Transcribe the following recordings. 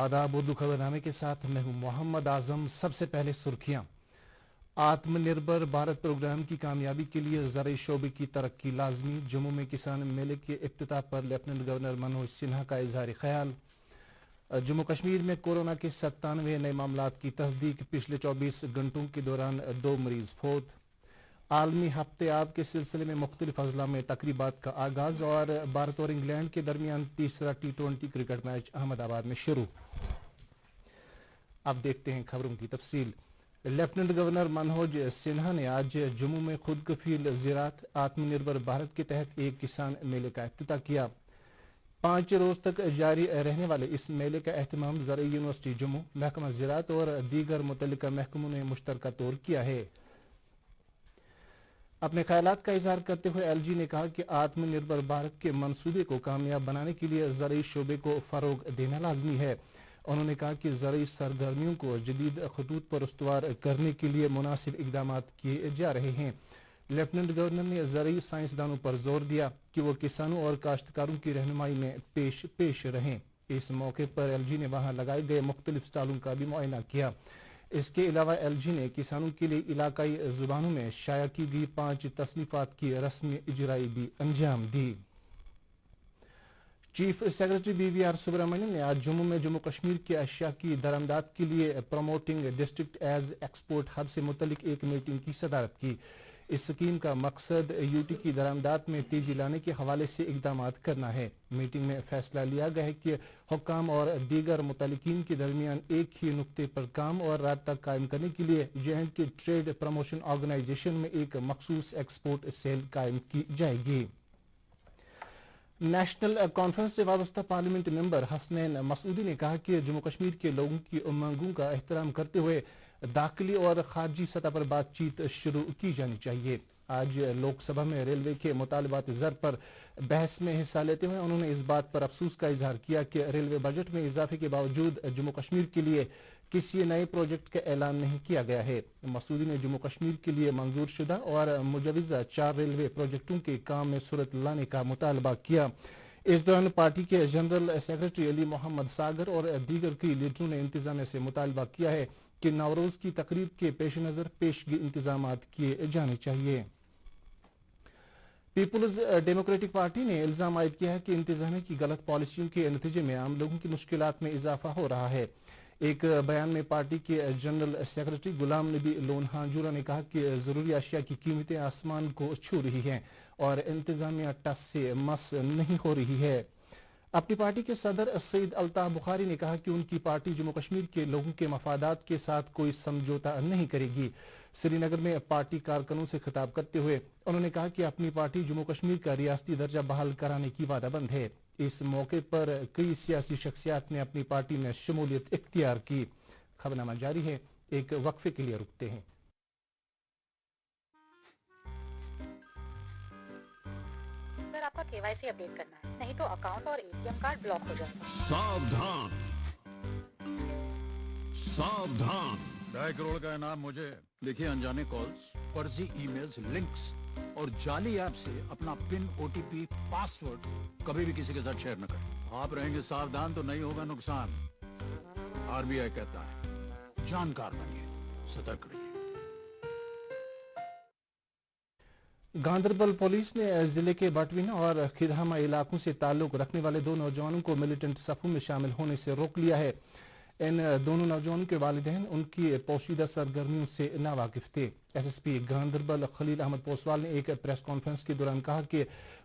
आदाब उर्दू खबरनामे के साथ मैं हूं मोहम्मद आजम। सबसे पहले सुर्खियां। आत्मनिर्भर भारत प्रोग्राम की कामयाबी के लिए ज़राई शोबे की तरक्की लाजमी। जम्मू में किसान मेले के इफ्तिताह पर लेफ्टिनेंट गवर्नर मनोज सिन्हा का इजहार ख्याल। जम्मू कश्मीर में कोरोना के 97 नए मामलात की तस्दीक। पिछले 24 घंटों के दौरान 2 मरीज फौत। आलमी हफ्ते आब के सिलसिले में मुख्तलिफ अजला में तकरीबात का आगाज और भारत और इंग्लैंड के दरमियान तीसरा T20 क्रिकेट मैच अहमदाबाद में शुरू। अब देखते हैं खबरों की तफसील। लेफ्टिनेंट गवर्नर मनोज सिन्हा ने आज जम्मू में खुद कफील ज़राअत आत्मनिर्भर भारत के तहत एक किसान मेले का इफ्तिताह किया। 5 रोज तक जारी रहने वाले इस मेले का एहतमाम ज़राई यूनिवर्सिटी जम्मू, महकमा ज़राअत और दीगर मुतल्लिका महकमों ने मुश्तरका तौर किया है। अपने ख्यालात का इजहार करते हुए LG ने कहा कि आत्मनिर्भर भारत के मंसूबे को कामयाब बनाने के लिए ज़राई शोबे को फरोग देना लाजमी है। उन्होंने कहा कि ज़राई सरगर्मियों को जदीद खतूत पर उस्तवार करने के लिए मुनासिब इकदाम किए जा रहे हैं। लेफ्टिनेंट गवर्नर ने ज़राई साइंसदानों पर जोर दिया कि वो किसानों और काश्तकारों की रहनुमाई में पेश रहें। इस मौके पर LG ने वहां लगाए गए मुख्तलिफ स्टालों का भी मुआयना किया। इसके अलावा LG ने किसानों के लिए इलाकाई जुबानों में शाया की गई 5 तसनीफात की रस्म इजराई भी अंजाम दी। चीफ सेक्रेटरी BVR सुब्रमण्यम ने आज जम्मू में जम्मू कश्मीर के अशिया की दरामदाद के लिए promoting district as export hub से मुतल्लिक एक मीटिंग की सदारत की। इस स्कीम का मकसद UT की दरामदाद में तेजी लाने के हवाले से इकदाम करना है। मीटिंग में फैसला लिया गया है कि हुक्काम और दीगर मुतल्लिकीन के दरमियान एक ही नुक्ते पर काम और राब्ता कायम करने के लिए J&K ट्रेड प्रमोशन ऑर्गेनाइजेशन में एक मखसूस एक्सपोर्ट सेल कायम की जाएगी। नेशनल कॉन्फ्रेंस से वाबस्ता पार्लियामेंट मेंबर हसनैन मसूदी ने कहा कि जम्मू कश्मीर के लोगों की उम्मीदों का एहतराम करते हुए दाखिली और खारजी सतह पर बातचीत शुरू की जानी चाहिए। आज लोकसभा में रेलवे के मुतालबात ज़र पर बहस में हिस्सा लेते हुए उन्होंने इस बात पर अफसोस का इजहार किया कि रेलवे बजट में इजाफे के बावजूद जम्मू कश्मीर के लिए किसी नए प्रोजेक्ट का ऐलान नहीं किया गया है। मसूदी ने जम्मू कश्मीर के लिए मंजूर शुदा और मुजवज़ा 4 रेलवे प्रोजेक्टों के काम में सूरत लाने का मुतालबा किया। इस दौरान पार्टी के जनरल सेक्रेटरी अली मोहम्मद सागर और दीगर की लीडरों ने इंतजामिया से मुतालबा किया है कि नवरोज की तकरीब के पेश नज़र पेशगी इंतजाम किए जाने चाहिए। पीपुल्स डेमोक्रेटिक पार्टी ने इल्जाम आयद किया है कि इंतजामिया की गलत पॉलिसियों के नतीजे में आम लोगों की मुश्किलात में इजाफा हो रहा है। एक बयान में पार्टी के general secretary Ghulam Nabi loan Hanjura ने कहा कि जरूरी अशिया की कीमतें आसमान को छू रही हैं और इंतजामिया टस से मस नहीं हो रही है। अपनी पार्टी के सदर सईद अल्ताफ बुखारी ने कहा कि उनकी पार्टी जम्मू कश्मीर के लोगों के मफादात के साथ कोई समझौता नहीं करेगी। श्रीनगर में पार्टी कारकुनों से खिताब करते हुए उन्होंने कहा कि अपनी पार्टी जम्मू कश्मीर का रियासती दर्जा बहाल कराने की वादाबंद है। इस मौके पर कई सियासी शख्सियात ने अपनी पार्टी में शमूलियत इख्तियार की। खबरनामा जारी है, एक वक्फे के लिए रुकते हैं। अगर आपका KYC अपडेट करना है, नहीं तो अकाउंट और ATM कार्ड ब्लॉक हो जाएगा। सावधान सावधान, 2.5 करोड़ का इनाम मुझे। देखिए, अनजाने कॉल्स, फर्जी ईमेल्स, लिंक्स और जाली ऐप से अपना पिन, OTP, पासवर्ड कभी भी किसी के साथ शेयर न करें। आप रहेंगे सावधान तो नहीं होगा नुकसान। RBI कहता है, जानकार बनिए, सतर्क रहिए। गांधरबल पुलिस ने जिले के बटवीना और खिरहामा इलाकों से ताल्लुक रखने वाले 2 नौजवानों को मिलिटेंट सफों में शामिल होने से रोक लिया है। इन दोनों नौजवानों के वालिदैन उनकी पोशीदा सरगर्मियों से नावाकिफ थे। SSP गांधरबल खलील अहमद पोसवाल ने एक प्रेस कॉन्फ्रेंस के दौरान कहा कि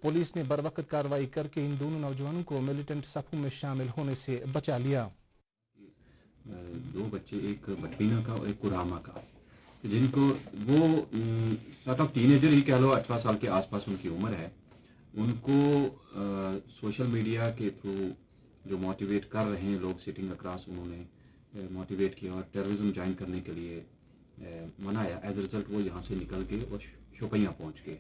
पुलिस ने बरवक्त कार्रवाई करके इन दोनों नौजवानों को मिलिटेंट सफों में शामिल होने से बचा लिया। 2 बच्चे, एक बटवीना का और एक कुरामा का, जिनको वो सॉर्ट ऑफ टीनेजर ही कह लो, 18 साल के आसपास उनकी उम्र है। उनको सोशल मीडिया के थ्रू जो मोटिवेट कर रहे हैं लोग सिटिंग अक्रॉस, उन्होंने मोटिवेट किया और टेररिज्म ज्वाइन करने के लिए मनाया। एज रिजल्ट वो यहाँ से निकल के और शोपियाँ पहुँच गए।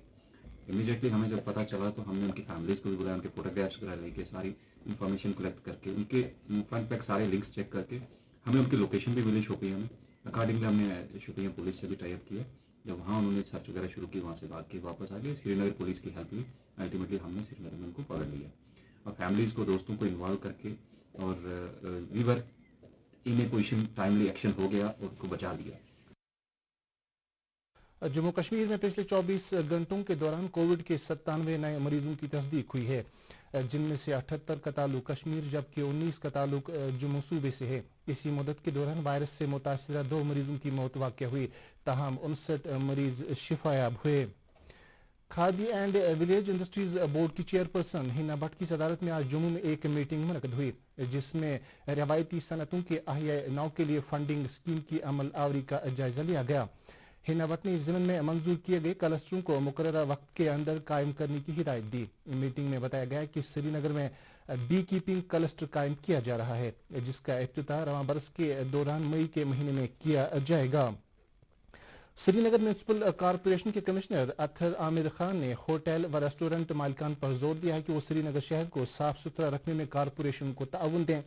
इमीडिएटली हमें जब पता चला तो हमने उनकी फैमिलीज़ को भी बुलाया, उनके फोटोग्राफ्स वगैरह लेके सारी इन्फॉर्मेशन कलेक्ट करके उनके फ्रंट पैक सारे लिंक्स चेक करके हमें उनकी लोकेशन भी मिली शोपियाँ में। अकॉर्डिंगली हमने शोपियाँ पुलिस से भी टाई अप किया। जब वहाँ उन्होंने सर्च वगैरह शुरू की, वहाँ से भाग के वापस आ गए। श्रीनगर पुलिस की हेल्प ली, अल्टीमेटली हमने श्रीनगर में उनको पकड़ लिया और फैमिलीज़ को, दोस्तों को इन्वॉल्व करके और वी वर इनएक्वेशन टाइमली एक्शन हो गया और उनको बचा लिया। जम्मू कश्मीर में पिछले 24 घंटों के दौरान कोविड के 97 नए मरीजों की तस्दीक हुई है, जिनमें से 78 का ताल्लुक कश्मीर जबकि 19 का ताल्लुक जम्मू सूबे से है। इसी मुद्दत के दौरान वायरस से मुतासिरा 2 मरीजों की मौत वाक़या हुई, ताहम 59 मरीज शिफायाब हुए। Khadi and village industries board की चेयरपर्सन हिना भट्ट की सदारत में आज जम्मू में एक मीटिंग मुनक़द हुई, जिसमें रवायती सनतों के अहिया नौ के लिए फंडिंग स्कीम की अमल आवरी का जायजा लिया गया। हिना भट्ट ने इस ज़िम्न में मंजूर किए गए क्लस्टरों को मुकर्ररा वक्त के अंदर कायम करने की हिदायत दी। मीटिंग में बताया गया कि श्रीनगर में बी कीपिंग क्लस्टर कायम किया जा रहा है, जिसका इफ्तिताह रवां बरस के दौरान मई के महीने में किया जाएगा। श्रीनगर म्यूनिसिपल कॉरपोरेशन के कमिश्नर अतहर आमिर खान ने होटल व रेस्टोरेंट मालिकान पर जोर दिया है कि वो श्रीनगर शहर को साफ सुथरा रखने में कॉरपोरेशन को ताउन दें।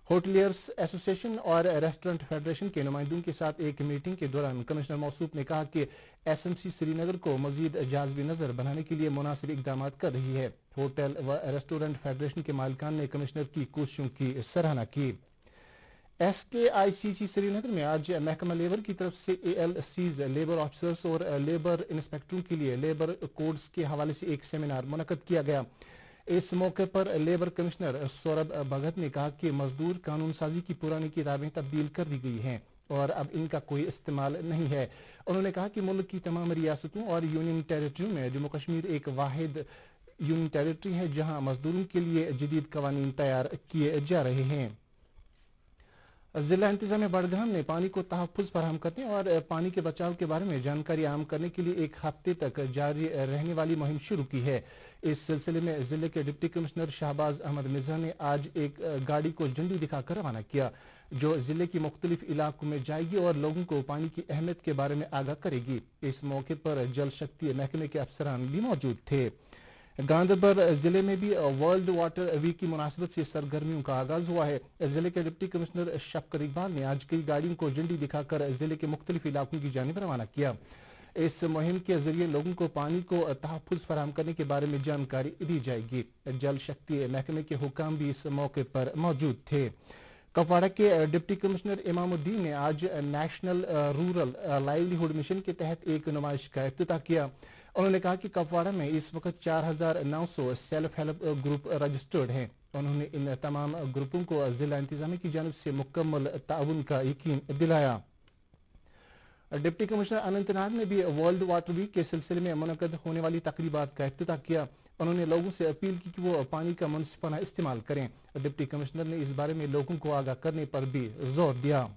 होटलियर्स एसोसिएशन और रेस्टोरेंट फेडरेशन के नुमाइंदों के साथ एक मीटिंग के दौरान कमिश्नर मौसूफ ने कहा कि एसएमसी श्रीनगर को मजीद जाज़बी नज़र बनाने के लिए मुनासिब इकदाम कर रही है। होटल व रेस्टोरेंट फेडरेशन के मालिकान ने कमिश्नर की कोशिशों की सराहना की। SKICC श्रीनगर में आज महकमा लेबर की तरफ से ALCs लेबर ऑफिसर्स और लेबर इंस्पेक्टरों के लिए लेबर कोड्स के हवाले से एक सेमिनार मुनक़द किया गया। इस मौके पर लेबर कमिश्नर सौरभ भगत ने कहा कि मजदूर कानून साजी की पुरानी किताबें तब्दील कर दी गई हैं और अब इनका कोई इस्तेमाल नहीं है। उन्होंने कहा कि मुल्क की तमाम रियासतों और यूनियन टेरिटरियों में जम्मू कश्मीर एक वाहिद यूनियन टेरिटरी है जहां मजदूरों के लिए जदीद कवानीन तैयार किए जा रहे हैं। जिला इंतजामिया बड़गाम ने पानी को तहफ़्फ़ुज़ फराहम करने और पानी के बचाव के बारे में जानकारी आम करने के लिए एक हफ्ते तक जारी रहने वाली मुहिम शुरू की है। इस सिलसिले में जिले के डिप्टी कमिश्नर शहबाज अहमद मिर्जा ने आज एक गाड़ी को झंडी दिखाकर रवाना किया, जो जिले की मुख्तलिफ इलाकों में जाएगी और लोगों को पानी की अहमियत के बारे में आगाह करेगी। इस मौके पर जल शक्ति महकमे के अफसरान भी मौजूद थे। गांधरबल जिले में भी वर्ल्ड वाटर वीक की मुनासिबत से सरगर्मियों का आगाज हुआ है। जिले के डिप्टी कमिश्नर शफकत इकबाल ने आज कई गाड़ियों को झंडी दिखाकर जिले के मुख्तलिफ इलाकों की जानिब रवाना किया। इस मुहिम के जरिए लोगों को पानी को तहफ़्फ़ुज़ फराहम करने के बारे में जानकारी दी जाएगी। जल शक्ति महकमे के हुकाम भी इस मौके पर मौजूद थे। कपवाड़ा के डिप्टी कमिश्नर इमामुद्दीन ने आज नेशनल रूरल लाइवलीहुड मिशन के तहत एक नुमाइश का इफ्तिताह किया। उन्होंने कहा कि कपवाड़ा में इस वक्त 4900 सेल्फ हेल्प ग्रुप रजिस्टर्ड हैं। उन्होंने इन तमाम ग्रुपों को जिला इंतजामिया की जानिब से मुकम्मल ताउन का यकीन दिलाया। डिप्टी कमिश्नर अनंतनाग ने भी वर्ल्ड वाटर वीक के सिलसिले में मुनक़द होने वाली तकरीबात का इफ्तिताह किया। उन्होंने लोगों से अपील की कि वो पानी का मुनसिफाना इस्तेमाल करें। डिप्टी कमिश्नर ने इस बारे में लोगों को आगाह करने पर भी जोर दिया।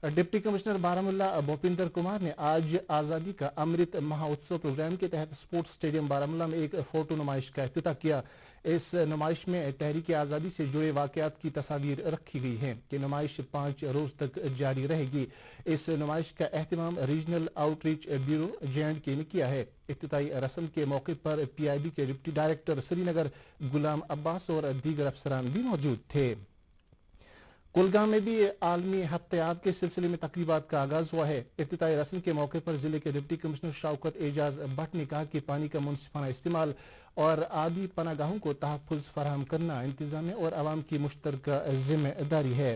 डिप्टी कमिश्नर बारामुल्ला भूपिंदर कुमार ने आज आज़ादी का अमृत महोत्सव प्रोग्राम के तहत स्पोर्ट्स स्टेडियम बारामुल्ला में एक फोटो नुमाइश का इफ्तिताह किया। इस नुमाइश में तहरीक आज़ादी से जुड़े वाक़यात की तस्वीर रखी गई है। ये नुमाइश 5 रोज तक जारी रहेगी। इस नुमाइश का एहतमाम रीजनल आउटरीच ब्यूरो JNK ने किया है। इफ्तिताही रस्म के मौके पर PIB के डिप्टी डायरेक्टर श्रीनगर गुलाम अब्बास और दीगर अफसरान भी मौजूद थे। कुलगाम में भी आलमी हफ्तेयाब के सिलसिले में तकरीबात का आगाज हुआ है। इफ्तिताही रस्म के मौके पर जिले के डिप्टी कमिश्नर शौकत एजाज भट्ट ने कहा कि पानी का मुनसिफाना इस्तेमाल और आबी पनागाहों को तहफ़्फ़ुज़ फराहम करना इंतजामिया और आवाम की मुश्तरका जिम्मेदारी है।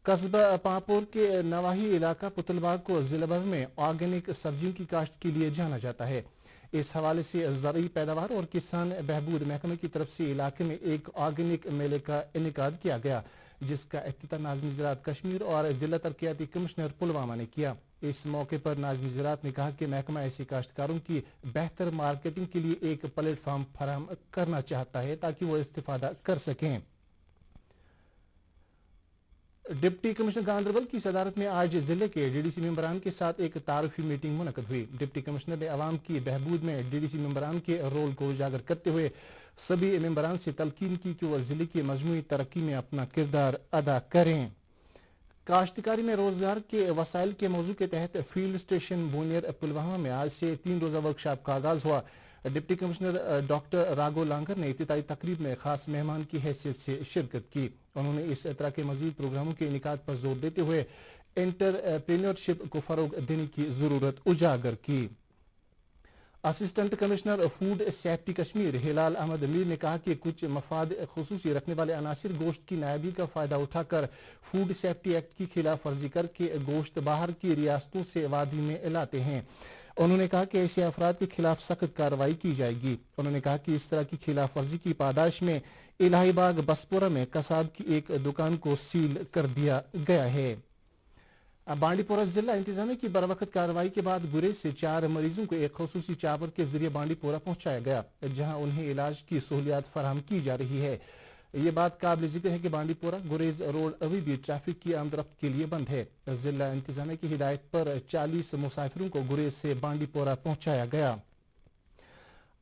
कस्बा पापोर के नवाही इलाका पुतलबाग को जिला भर में ऑर्गेनिक सब्जियों की काश्त के लिए जाना जाता है। इस हवाले से ज़रूरी पैदावार और किसान बहबूद महकमे की तरफ से इलाके में एक ऑर्गेनिक मेले का इनेकाद किया गया, जिसका इफ्तिताह नाज़िम ज़राअत कश्मीर और जिला तरक्याती कमिश्नर पुलवामा ने किया। इस मौके पर नाज़िम ज़राअत ने कहा कि महकमा ऐसे काश्तकारों की बेहतर मार्केटिंग के लिए एक प्लेटफार्म फराहम करना चाहता है ताकि वो इस्तेफादा कर सकें। डिप्टी कमिश्नर गांधरबल की सदारत में आज जिले के DDC मेंबरान के साथ एक तारुफी मीटिंग मुनक़द हुई। डिप्टी कमिश्नर ने आवाम की बहबूद में DDC मेंबरान के रोल को उजागर करते हुए सभी मेंबरान से तलकीन की कि वह जिले की मजमूई तरक्की में अपना किरदार अदा करें। काश्तकारी में रोजगार के वसाइल के मौजू के तहत फील्ड स्टेशन बोनियर पुलवामा में आज से 3 रोज़ा वर्कशॉप का आगाज हुआ। डिप्टी कमिश्नर डॉक्टर राघो लांगर ने इफ्तिताई तकरीब में खास मेहमान की हैसियत से शिरकत की। उन्होंने इस तरह के मजीद प्रोग्रामों के इनेकाद पर जोर देते हुए एंटरप्रेन्योरशिप को फरोग देने की जरूरत उजागर की। Assistant commissioner food safety Kashmir Hilal Ahmad Mir نے کہا کہ کچھ مفاد خصوصی رکھنے والے عناصر گوشت کی نایابی کا فائدہ اٹھا کر فوڈ سیفٹی ایکٹ کی خلاف ورزی کر کے گوشت باہر کی ریاستوں سے وادی میں لاتے ہیں. انہوں نے کہا کہ ایسے افراد کے خلاف سخت کارروائی کی جائے گی. انہوں نے کہا کہ اس طرح کی خلاف ورزی کی پاداش میں الہی باغ بسپورہ میں کساد کی ایک دکان کو سیل کر دیا گیا ہے. بانڈی پورہ ضلع انتظامیہ کی بروقت کارروائی کے بعد گریز سے 4 مریضوں کو ایک خصوصی چاپر کے ذریعے بانڈی پورہ پہنچایا گیا جہاں انہیں علاج کی سہولیات فراہم کی جا رہی ہے. یہ بات قابل ذکر ہے کہ بانڈی پورہ گریز روڈ ابھی بھی ٹریفک کی آمد رفت کے لیے بند ہے. ضلع انتظامیہ کی ہدایت پر 40 مسافروں کو گریز سے بانڈی پورہ پہنچایا گیا.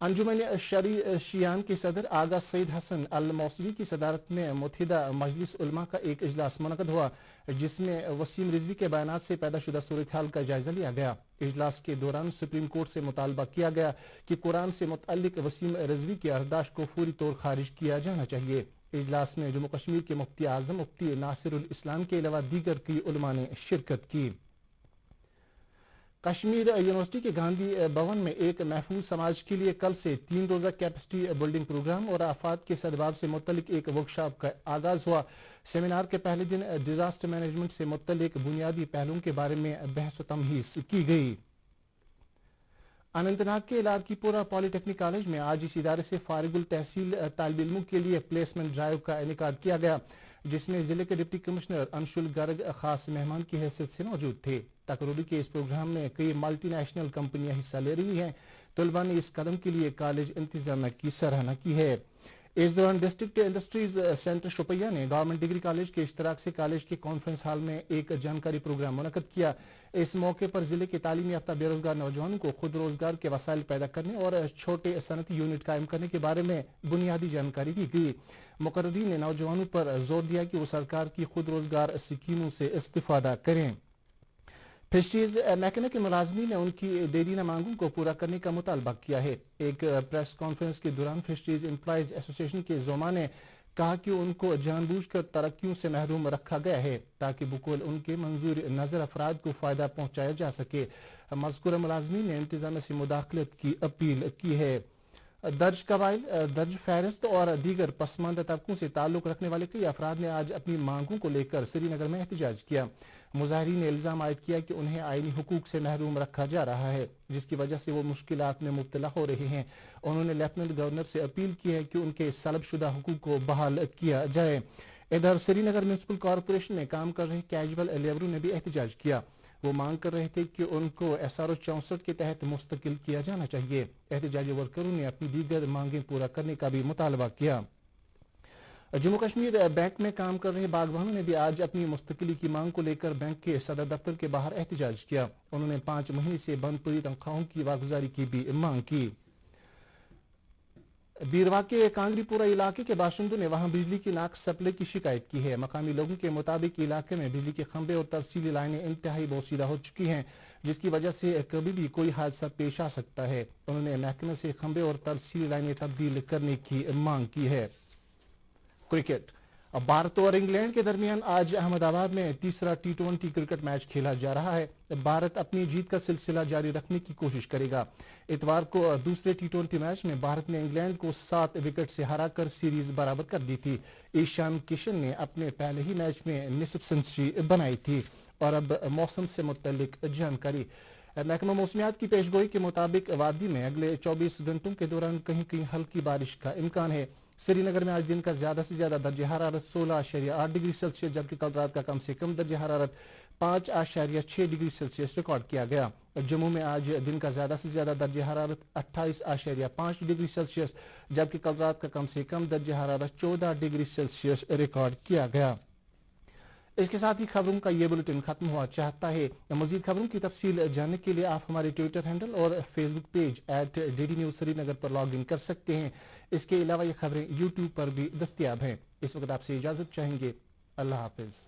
انجمن شیعان کے صدر آغا سید حسن الموصلی کی صدارت میں متحدہ مجلس علماء کا ایک اجلاس منعقد ہوا جس میں وسیم رضوی کے بیانات سے پیدا شدہ صورتحال کا جائزہ لیا گیا. اجلاس کے دوران سپریم کورٹ سے مطالبہ کیا گیا کہ قرآن سے متعلق وسیم رضوی کی یادداشت کو فوری طور خارج کیا جانا چاہیے. اجلاس میں جموں کشمیر کے مفتی اعظم مفتی ناصر الاسلام کے علاوہ دیگر کئی علماء نے شرکت کی. کشمیر یونیورسٹی کے گاندھی بھون میں ایک محفوظ سماج کے لیے کل سے 3 روزہ کیپیسٹی بلڈنگ پروگرام اور آفات کے سدباب سے متعلق ایک ورکشاپ کا آغاز ہوا. سیمینار کے پہلے دن ڈیزاسٹر مینجمنٹ سے متعلق بنیادی پہلوؤں کے بارے میں بحث و تمہیز کی گئی. اننت ناگ کے لارکی پورہ پالی ٹیکنک کالج میں آج اس ادارے سے فارغ التحصیل طالب علموں کے لیے پلیسمنٹ ڈرائیو کا انعقاد کیا گیا جس میں ضلع کے ڈپٹی کمشنر انشول گرگ خاص مہمان کی حیثیت سے موجود تھے. تقرری کے اس پروگرام میں کئی ملٹی نیشنل کمپنیاں حصہ لے رہی ہیں. طلباء نے اس قدم کے لیے کالج انتظامیہ کی سراہنا کی ہے. اس دوران ڈسٹرکٹ انڈسٹریز سینٹر شوپیہ نے گورنمنٹ ڈگری کالج کے اشتراک سے کالج کے کانفرنس ہال میں ایک جانکاری پروگرام منعقد کیا. اس موقع پر ضلع کے تعلیم یافتہ بے روزگار نوجوانوں کو خود روزگار کے وسائل پیدا کرنے اور چھوٹے صنعتی یونٹ قائم کرنے کے بارے میں بنیادی جانکاری دی گئی. مقررین نے نوجوانوں پر زور دیا کہ وہ سرکار کی خود روزگار اسکیموں سے استفادہ کریں. فشریز محکمہ کے ملازمین نے ان کی دیرینہ مانگوں کو پورا کرنے کا مطالبہ کیا ہے. ایک پریس کانفرنس کے دوران فشریز امپلائیز ایسوسی ایشن کے زعما نے کہا کہ ان کو جان بوجھ کر ترقیوں سے محروم رکھا گیا ہے تاکہ بقول ان کے منظور نظر افراد کو فائدہ پہنچایا جا سکے. مذکورہ ملازمین نے انتظامیہ سے مداخلت کی اپیل کی ہے. درج قبائل، درج فہرست اور دیگر پسماندہ طبقوں سے تعلق رکھنے والے کئی افراد نے آج اپنی مانگوں کو لے کر سری نگر میں احتجاج کیا. مظاہرین نے الزام عائد کیا کہ انہیں آئینی حقوق سے محروم رکھا جا رہا ہے جس کی وجہ سے وہ مشکلات میں مبتلا ہو رہے ہیں. انہوں نے لیفٹیننٹ گورنر سے اپیل کی ہے کہ ان کے سلب شدہ حقوق کو بحال کیا جائے. ادھر سری نگر میونسپل کارپوریشن میں کام کر رہے کیجول لیبروں نے بھی احتجاج کیا. وہ مانگ کر رہے تھے کہ ان کو SRO 64 کے تحت مستقل کیا جانا چاہیے. احتجاجی ورکروں نے اپنی دیگر مانگیں پورا کرنے کا بھی مطالبہ کیا. جموں کشمیر بینک میں کام کر رہے باغبانوں نے بھی آج اپنی مستقلی کی مانگ کو لے کر بینک کے صدر دفتر کے باہر احتجاج کیا. انہوں نے 5 مہینے سے بند پڑی تنخواہوں کی واگزاری کی بھی مانگ کی. بیروا کے کانگری پورہ علاقے کے باشندوں نے وہاں بجلی کی ناقص سپلائی کی شکایت کی ہے. مقامی لوگوں کے مطابق علاقے میں بجلی کے کھمبے اور ترسیلی لائنیں انتہائی بوسیدہ ہو چکی ہیں جس کی وجہ سے کبھی بھی کوئی حادثہ پیش آ سکتا ہے. انہوں نے محکمے سے کھمبے اور ترسیلی لائنیں تبدیل کرنے کی مانگ کی ہے. کرکٹ. بھارت اور انگلینڈ کے درمیان آج احمد آباد میں تیسرا T20 کرکٹ میچ کھیلا جا رہا ہے. بھارت اپنی جیت کا سلسلہ جاری رکھنے کی کوشش کرے گا. اتوار کو دوسرے T20 میچ میں بھارت نے انگلینڈ کو 7 وکٹ سے ہرا کر سیریز برابر کر دی تھی. ایشان کشن نے اپنے پہلے ہی میچ میں نصف سنچری بنائی تھی. اور اب موسم سے متعلق جانکاری. محکمہ موسمیات کی پیشگوئی کے مطابق وادی میں اگلے 24 گھنٹوں کے دوران کہیں کہیں ہلکی بارش کا امکان ہے. سری نگر میں آج دن کا زیادہ سے زیادہ درجہ حرارت 16.8 ڈگری سیلسیس جبکہ کل رات کا کم سے کم درجہ حرارت 5.6 ڈگری سیلسیس ریکارڈ کیا گیا. جموں میں آج دن کا زیادہ سے زیادہ درجہ حرارت 28.5 ڈگری سیلسیس جبکہ کل رات کا کم سے کم درجہ حرارت 14 ڈگری سیلسیس ریکارڈ کیا گیا. اس کے ساتھ ہی خبروں کا یہ بلٹن ختم ہوا. چاہتا ہے مزید خبروں کی تفصیل جاننے کے لیے آپ ہمارے ٹویٹر ہینڈل اور Facebook page @DD News Srinagar پر لاگ ان کر سکتے ہیں. اس کے علاوہ یہ خبریں YouTube پر بھی دستیاب ہیں. اس وقت آپ سے اجازت چاہیں گے. اللہ حافظ.